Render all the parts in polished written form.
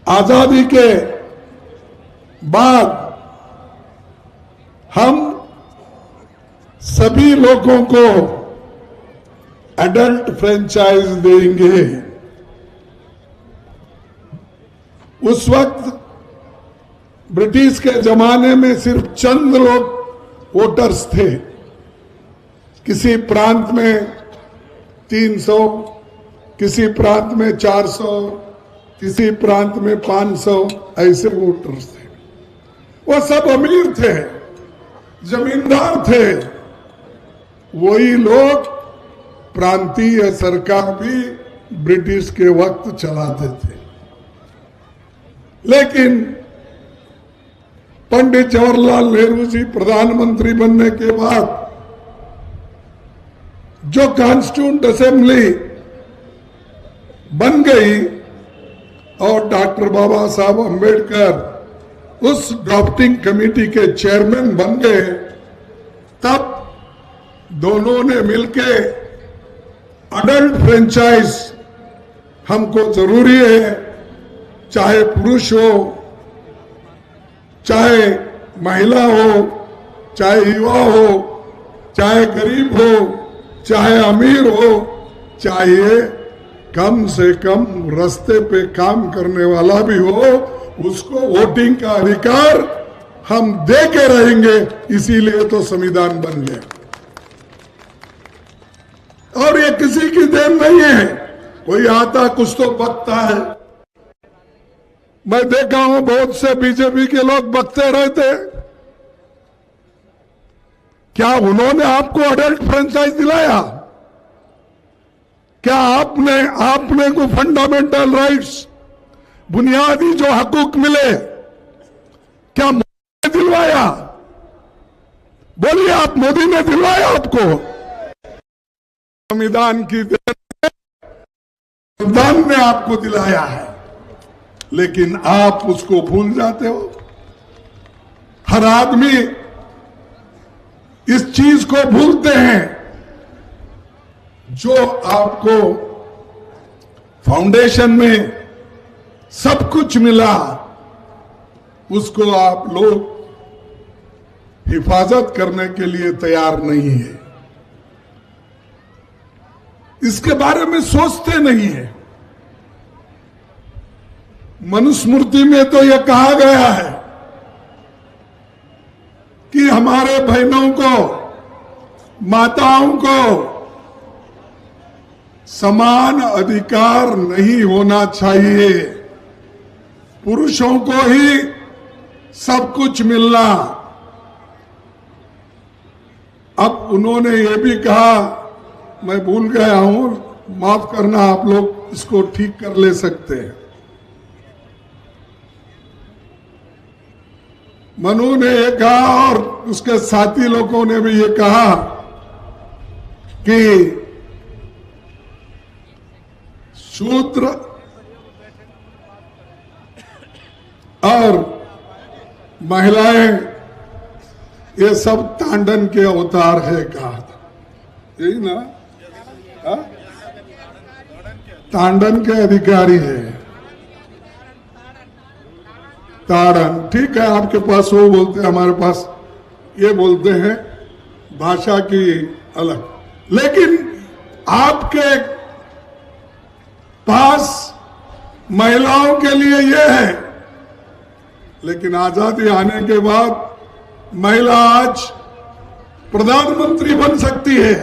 आजादी के बाद हम सभी लोगों को एडल्ट फ्रेंचाइज देंगे। उस वक्त ब्रिटिश के जमाने में सिर्फ चंद लोग वोटर्स थे। किसी प्रांत में 300, किसी प्रांत में 400, किसी प्रांत में 500 ऐसे वोटर्स थे। वो सब अमीर थे, जमींदार थे। वही लोग प्रांतीय सरकार भी ब्रिटिश के वक्त चलाते थे। लेकिन पंडित जवाहरलाल नेहरू जी प्रधानमंत्री बनने के बाद जो कॉन्स्टिट्यूंट असेंबली बन गई और डॉक्टर बाबा साहब अंबेडकर उस ड्राफ्टिंग कमेटी के चेयरमैन बन गए, तब दोनों ने मिलके अडल्ट फ्रेंचाइज हमको जरूरी है, चाहे पुरुष हो, चाहे महिला हो, चाहे युवा हो, चाहे गरीब हो, चाहे अमीर हो, चाहे कम से कम रास्ते पे काम करने वाला भी हो, उसको वोटिंग का अधिकार हम दे के रहेंगे। इसीलिए तो संविधान बन गया। और ये किसी की देन नहीं है, कोई आता कुछ तो बकता है। मैं देखा हूं बहुत से बीजेपी के लोग बकते रहते। क्या उन्होंने आपको अडल्ट फ्रेंचाइज दिलाया? क्या आपने को फंडामेंटल राइट्स, बुनियादी जो हकूक मिले, क्या मोदी ने दिलवाया? बोलिए, आप मोदी ने दिलवाया आपको? संविधान की देन, संविधान ने आपको दिलाया है, लेकिन आप उसको भूल जाते हो। हर आदमी इस चीज को भूलते हैं। जो आपको फाउंडेशन में सब कुछ मिला, उसको आप लोग हिफाजत करने के लिए तैयार नहीं है। इसके बारे में सोचते नहीं है। मनुस्मृति में तो यह कहा गया है कि हमारे बहनों को, माताओं को समान अधिकार नहीं होना चाहिए, पुरुषों को ही सब कुछ मिलना। अब उन्होंने ये भी कहा, मैं भूल गया हूं, माफ करना, आप लोग इसको ठीक कर ले सकते हैं। मनु ने ये कहा और उसके साथी लोगों ने भी ये कहा कि शूद्र और महिलाएं ये सब तांडन के अवतार है, कहा था। यही ना? तांडन के अधिकारी है। ताड़न, ठीक है, आपके पास वो बोलते हैं, हमारे पास ये बोलते हैं, भाषा की अलग। लेकिन आपके पास महिलाओं के लिए ये है, लेकिन आजादी आने के बाद महिला आज प्रधानमंत्री बन सकती है,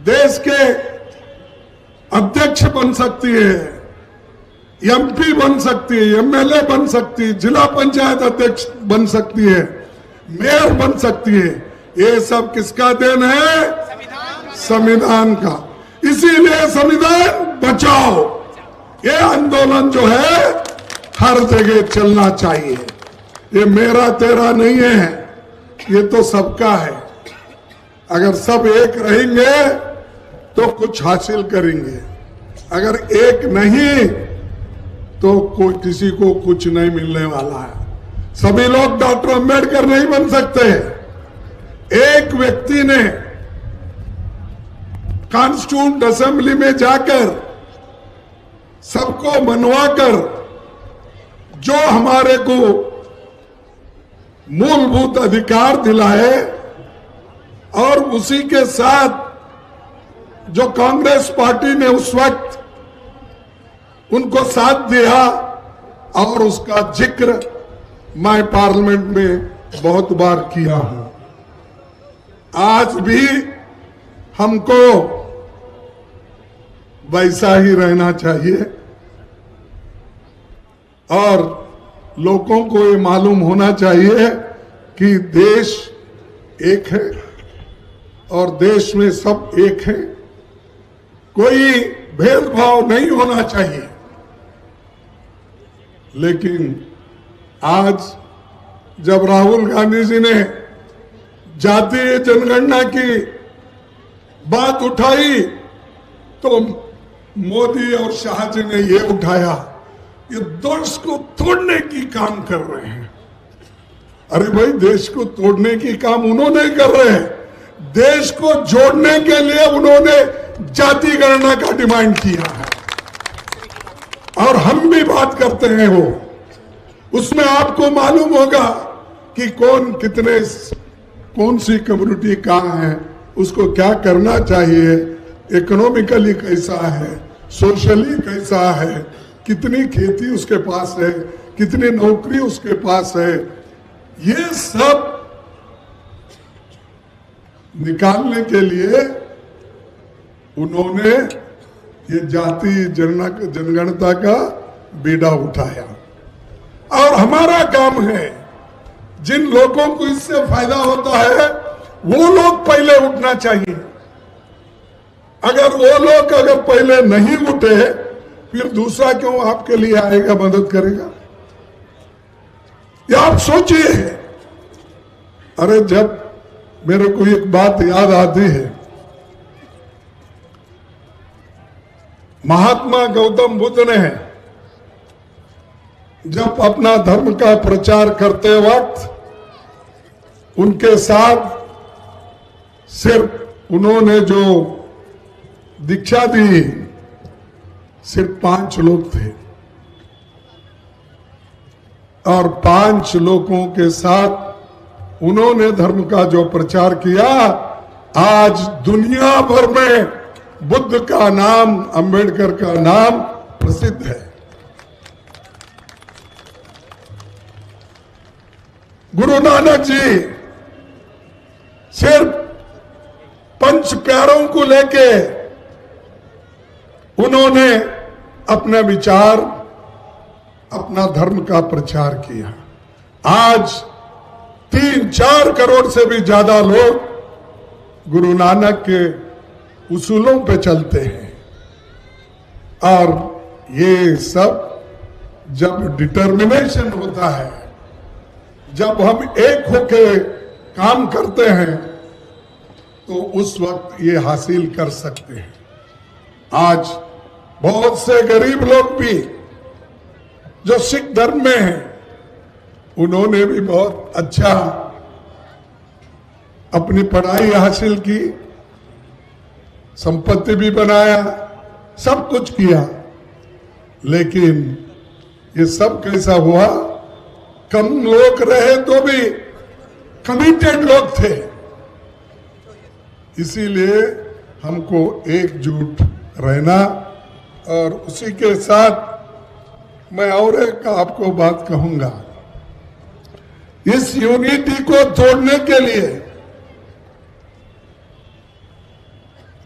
देश के अध्यक्ष बन सकती है, एमपी बन सकती है, एमएलए बन सकती है, जिला पंचायत अध्यक्ष बन सकती है, मेयर बन सकती है। ये सब किसका देन है? संविधान का। इसीलिए संविधान बचाओ, ये आंदोलन जो है हर जगह चलना चाहिए। ये मेरा तेरा नहीं है, ये तो सबका है। अगर सब एक रहेंगे तो कुछ हासिल करेंगे, अगर एक नहीं तो कोई किसी को कुछ नहीं मिलने वाला है। सभी लोग डॉक्टर अंबेडकर नहीं बन सकते। एक व्यक्ति ने कॉन्स्टिट्यूंट असेंबली में जाकर सबको मनवाकर जो हमारे को मूलभूत अधिकार दिलाए और उसी के साथ जो कांग्रेस पार्टी ने उस वक्त उनको साथ दिया और उसका जिक्र मैं पार्लियामेंट में बहुत बार किया हूं। आज भी हमको वैसा ही रहना चाहिए और लोगों को ये मालूम होना चाहिए कि देश एक है और देश में सब एक है, कोई भेदभाव नहीं होना चाहिए। लेकिन आज जब राहुल गांधी जी ने जातीय जनगणना की बात उठाई तो मोदी और शाह जी ने ये उठाया, ये देश को तोड़ने की काम कर रहे हैं। अरे भाई, देश को तोड़ने की काम उन्होंने कर रहे हैं, देश को जोड़ने के लिए उन्होंने जाति गणना का डिमांड किया है और हम भी बात करते हैं। वो उसमें आपको मालूम होगा कि कौन सी कम्युनिटी कहां है, उसको क्या करना चाहिए, इकोनॉमिकली कैसा है, सोशली कैसा है, कितनी खेती उसके पास है, कितनी नौकरी उसके पास है, ये सब निकालने के लिए उन्होंने ये जाति जनगणना का बीड़ा उठाया। और हमारा काम है, जिन लोगों को इससे फायदा होता है वो लोग पहले उठना चाहिए। अगर वो लोग पहले नहीं उठे फिर दूसरा क्यों आपके लिए आएगा, मदद करेगा? या आप सोचिए। अरे, जब मेरे को एक बात याद आती है, महात्मा गौतम बुद्ध ने जब अपना धर्म का प्रचार करते वक्त उनके साथ सिर्फ उन्होंने जो दीक्षा दी सिर्फ 5 लोग थे और 5 लोगों के साथ उन्होंने धर्म का जो प्रचार किया, आज दुनिया भर में बुद्ध का नाम, अंबेडकर का नाम प्रसिद्ध है। गुरु नानक जी सिर्फ 5 प्यारों को लेके उन्होंने अपने विचार, अपना धर्म का प्रचार किया। आज 3-4 करोड़ से भी ज्यादा लोग गुरु नानक के उसूलों पे चलते हैं और ये सब जब डिटर्मिनेशन होता है, जब हम एक होके काम करते हैं तो उस वक्त ये हासिल कर सकते हैं। आज बहुत से गरीब लोग भी जो सिख धर्म में हैं, उन्होंने भी बहुत अच्छा अपनी पढ़ाई हासिल की, संपत्ति भी बनाया, सब कुछ किया, लेकिन ये सब कैसा हुआ? कम लोग रहे तो भी कमिटेड लोग थे। इसीलिए हमको एकजुट रहना। और उसी के साथ मैं और एक आपको बात कहूंगा, इस यूनिटी को तोड़ने के लिए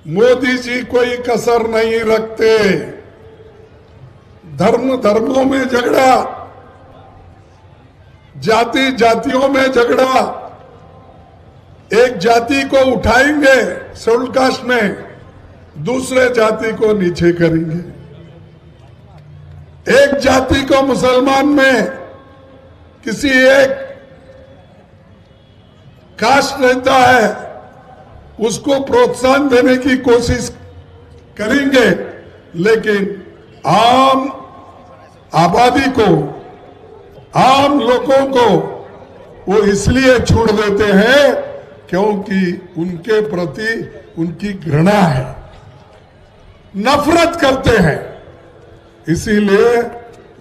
मोदी जी कोई कसर नहीं रखते। धर्मों में झगड़ा, जातियों में झगड़ा, एक जाति को उठाएंगे शेड्यूल कास्ट में, दूसरे जाति को नीचे करेंगे। एक जाति को मुसलमान में किसी एक कास्ट रहता है, उसको प्रोत्साहन देने की कोशिश करेंगे, लेकिन आम आबादी को, आम लोगों को वो इसलिए छोड़ देते हैं क्योंकि उनके प्रति उनकी घृणा है, नफरत करते हैं। इसीलिए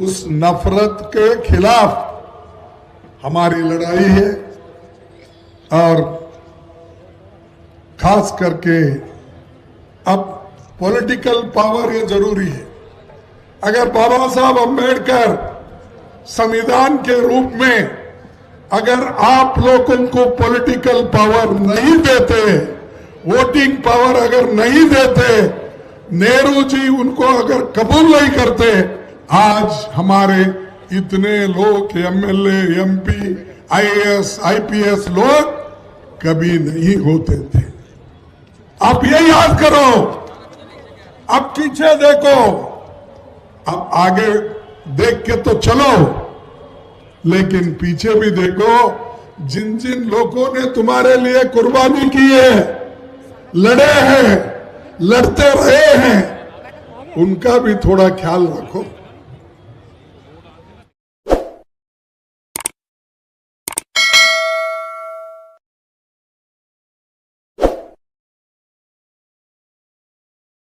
उस नफरत के खिलाफ हमारी लड़ाई है। और खास करके अब पॉलिटिकल पावर ये जरूरी है। अगर बाबा साहब अम्बेडकर संविधान के रूप में अगर आप लोगों को पॉलिटिकल पावर नहीं देते, वोटिंग पावर अगर नहीं देते, नेहरू जी उनको अगर कबूल नहीं करते, आज हमारे इतने लोग एमएलए, एमपी, आईएएस, आईपीएस लोग कभी नहीं होते थे। आप ये याद करो, अब पीछे देखो, अब आगे देख के तो चलो, लेकिन पीछे भी देखो। जिन जिन लोगों ने तुम्हारे लिए कुर्बानी की है, लड़े हैं, लड़ते रहे हैं, उनका भी थोड़ा ख्याल रखो।